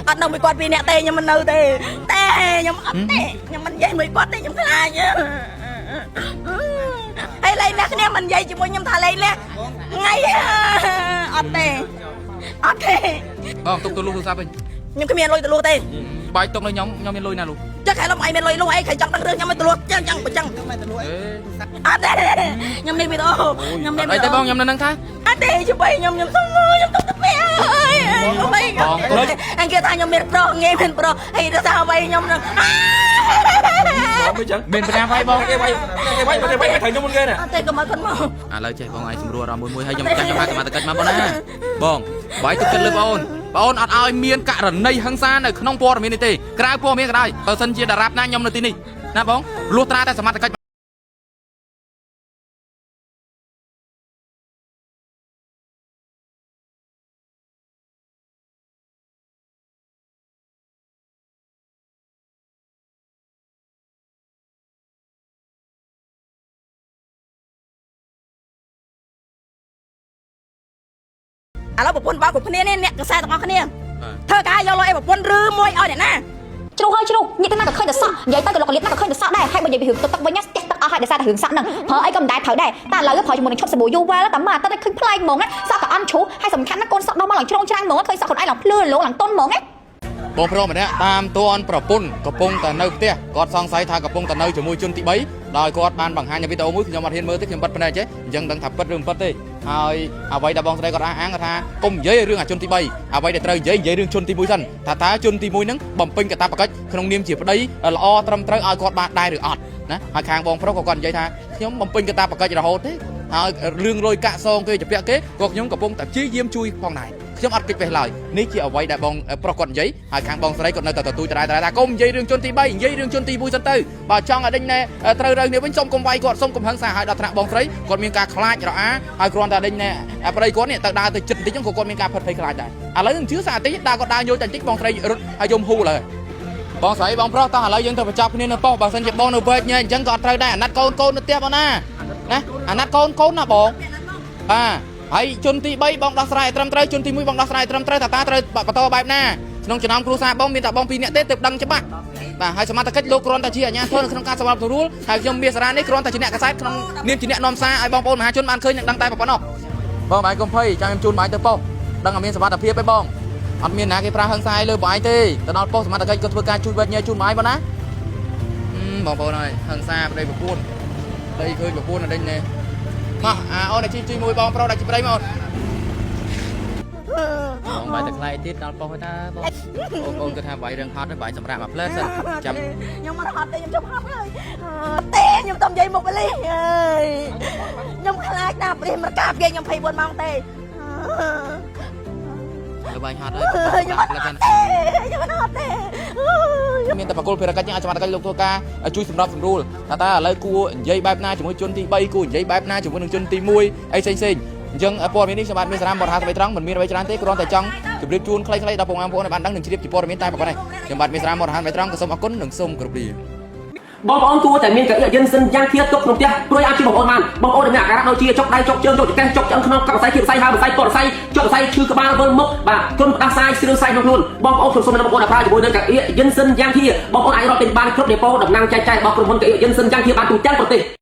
anh đâu bị quạt vì nè tê nhưng mình nư tê tê nhưng ấp tê nhưng mình dây bị quạt tê nhưng khai nhá hay lên nè nè mình dây chỉ muốn nhâm thà lên nè ngay ấp tê tục tôi luôn sao vậy nhưng cái miền lôi từ luôn tê bài tục này nhóm miền lôi nào luôn chắc hay là mày miền lôi luôn ấy khai chẳng đăng nhưng mày từ luôn chẳng ấp tê nhâm đi bị đâu nhâm đi bị đâu bong nhâm nên năng thay ấp tê chụp bay nhâm tụt mẹ ơi anh kia thay nhâm miền pro nghe miền pro hay nó sao bay nhâm rồi miền Nam bay bong cái bay thằng nhóm kia nè tê cầm con mò lời chơi bong ai xung ra mùi hay nhâm hai cái mà tạch mà bong na bong bài tục chân bong ăn ai miền cả rần này hăng xa này không po miền tây cái po miền cái đây sân chia đà ráp na nhâm nơi tin đi na bong lúa tra ta sắm tạch à nó bột bao của kia nè cái xe tao kia thơ cá vô lo em bột rư môi ơi này nè chú hơi chú như thế nào được khơi được sọ vậy ta được liệt ta được khơi được sọ đây hay bây giờ bị hưởng tật với nhát tật ở hai để xa ta hưởng sọ nè hở ấy cầm đái thở đây ta lời cái phơi cho mình chốt sờ bùi du quaแล้วtắm mà taได้ขึ้นplay mองá sao cả ăn chú hayสำคัญนะคนสอดน้องมาหลังช่องช่างมองเคยสอดคนไอ้หลังเลื่อนหลงหลังต้นมองáบองพร้อมแบบนี้ตามตัวอันประปุ่นกระปงแต่เนื้อเตี้ยกอดซองไซทากระปงแต่เนื้อจมูกจุนติใบโดยกอดบานบางหางอย่างวิดีโอมุ้ยขยมมาเห็นมือที่ขยมบัดเป็นไงเจ๊ยังดังถับบัดเรื่องบัดดิเอาไว้ดาบองแสดงกอดอ้างกระทาก้มเย้เรื่องจุนติใบเอาไว้เดี๋ยวเตยเย้เรื่องจุนติมุ้ยสันถ้าจุนติมุ้ยนั้นบ่มเป็นกระตาปากขนมเนียมจีบได้ละอตรำเตยเอากอดบานได้หรืออดนะหาคางบองพร้อมก่อนเย้ท่าขยมบ่มเป็นกระตาปากจะโหดเด้เรื่องโรยกะซองเคยจะเปียกเก๊กขยมกระปงแต่ชี้เยี่ยมช่วยฟองไหนខ្ញុំអត់គិតពេលឡើយនេះជាអ្វីដែលបងប្រុសគាត់និយាយហើយខាងបងស្រីគាត់នៅតែទទួលតែថាកុំនិយាយរឿងជន់ទី3និយាយរឿងជន់ទី1សិនទៅបើចង់ឲ្យដេញត្រូវរើគ្នាវិញសុំកុំវាយគាត់សុំកុំហឹង្សាឲ្យដល់ថ្នាក់បងស្រីគាត់មានការខ្លាចរអាហើយគ្រាន់តែដេញប្រិយគាត់នេះទៅដើរទៅចិត្តបន្តិចហ្នឹងក៏គាត់មានការផិតភ័យខ្លាចដែរឥឡូវនឹងជឿសាបន្តិចដើរគាត់ដើរញយតែបន្តិចបងស្រីរត់ហើយយំហូរឡើយបងស្រីបងប្រុសតោះឥឡូវយើងទៅបញ្ចប់គ្នានៅប៉ុស្តិ៍បើសិនជាបងនៅវែកញ៉ែអញ្ចឹងក៏អត់ត្រូវដែរអាណិតកូននៅផ្ទះបងណាអាណិតកូនណាបងហើយជន់ទី3បងដោះស្រាយត្រឹមត្រូវជន់ទី1បងដោះស្រាយត្រឹមត្រូវតាត្រូវបន្តបែបណាក្នុងចំណោមគ្រួសារបងមានតែបង2នាក់ទេទើបដឹងច្បាស់បាទហើយសមត្ថកិច្ចលោកគ្រាន់តែជាអាជ្ញាធរក្នុងការសម្របសម្រួលហើយខ្ញុំមានសារនេះគ្រាន់តែជាអ្នកកសែតក្នុងនាមជាអ្នកនាំសារឲ្យបងប្អូនមហាជនបានឃើញនិងដឹងតែប៉ុណ្ណោះបងបាយកុំភ័យចាំខ្ញុំជូនបាយទៅប៉ុស្តិ៍ដឹងឲ្យមានសមត្ថភាពឯងបងអត់មានណាគេប្រាហឹង្សាឲ្យលើបាយទេទៅដល់ប៉ុស្តិ៍សមត្ថកិច្ចក៏ធ្វើការជួយវេទញ៉ែជូនបាយបងណាបងប្អូនហើយហឹង្សាប្តីប្រពន្ធដីឃើញប្រពន្ធអត់ដេញទេមកអូនតែជួយមួយបងប្រុសដែលជាប្តីមកបងបាយតែខ្លាយទៀតដល់ប៉ុស្តិ៍ថាបងគាត់ថាបាយរឿងហត់ហើយបាយសម្រាប់មកផ្លែសិនចាំខ្ញុំមិនហត់ទេខ្ញុំជប់ហត់ហើយទេខ្ញុំតំនិយាយមុខបលីអើយខ្ញុំខ្លាចណាស់ព្រេះមកកាប់គេខ្ញុំ24ម៉ោងទេលើបាយហត់ហើយខ្ញុំអត់ទេមានតែបកគលភារកិច្ចយ៉ាងអាចសមត្ថកិច្ចលោកធ្វើការជួយសម្របសម្រួលថាឥឡូវគួរនិយាយបែបណាជាមួយជនទី3គួរនិយាយបែបណាជាមួយនឹងជនទី1អីផ្សេងអញ្ចឹងព័ត៌មាននេះខ្ញុំបាទមានសារៈបរិហាស្រីត្រង់មិនមានអ្វីច្រើនទេគ្រាន់តែចង់ជម្រាបជូនខ្លីៗដល់បងប្អូនឲ្យបានដឹងនិងជ្រាបពីព័ត៌មានតែប៉ុណ្ណេះខ្ញុំបាទមានសារៈបរិហាស្រីត្រង់ក៏សូមអរគុណនិងសូមគោរពលាបងប្អូនគួរតែមានកៅអីយិនសិនយ៉ាងធៀបទុកក្នុងផ្ទះព្រួយអាចជួយបងប្អូនបានបងប្អូនដែលមានអាការៈដូចជាចុកដៃចុកជើងចុកចង្កេះចុកឆ្អឹងក្នុងកកសៃគៀបសៃហើបសៃពតសៃចុកសៃឈឺក្បាលវិលមុខបាទទុនផ្ដាសាយស្រឿងសៃក្នុងខ្លួនបងប្អូនខ្ញុំសូមបងប្អូនដែលប្រើជាមួយនឹងកៅអីយិនសិនយ៉ាងធៀបបងប្អូនអាចរកទិញបានគ្រប់ដេប៉ូតំណាងចែកចាយរបស់ក្រុមហ៊ុនកៅអីយិនសិនយ៉ាងធៀបបានទូទាំងប្រទេស